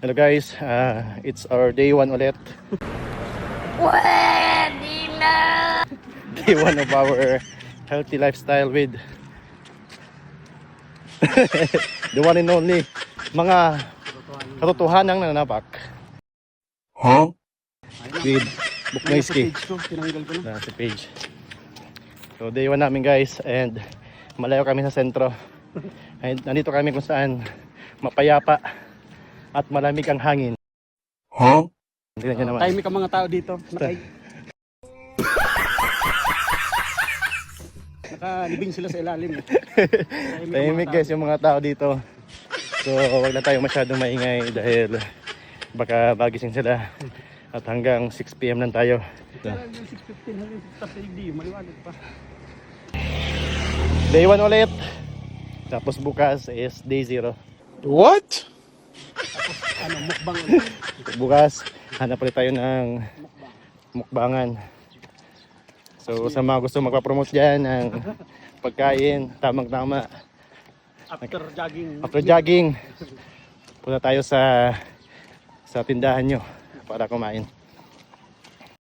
Hello guys, it's our day 1 ulit. Pwede na! Day 1 of our healthy lifestyle with the one and only mga katotohanang nananapak. Huh? With Buknoyski. Tinanggal ko na. Si Paige. So day 1 namin guys, and malayo kami sa sentro. And nandito kami kung saan mapayapa at malamig ang hangin. Huh? Tingnan nyo naman. Tahimik ang mga tao dito. Nakalibing sila sa ilalim. Tahimik guys yung mga tao dito. So wag na tayo masyadong maingay dahil baka bagising sila. At hanggang 6 PM lang tayo. Hanggang 6:15 hanggang 6:30, maliwanag pa. Day 1 ulit. Tapos bukas is day 0. What? Mukbang ulit. Bukas hanap ulit tayo ng mukbangan. So sa mga gusto magpa-promote dyan ng pagkain, tamang-tama. After jogging, punta tayo sa tindahan nyo para kumain.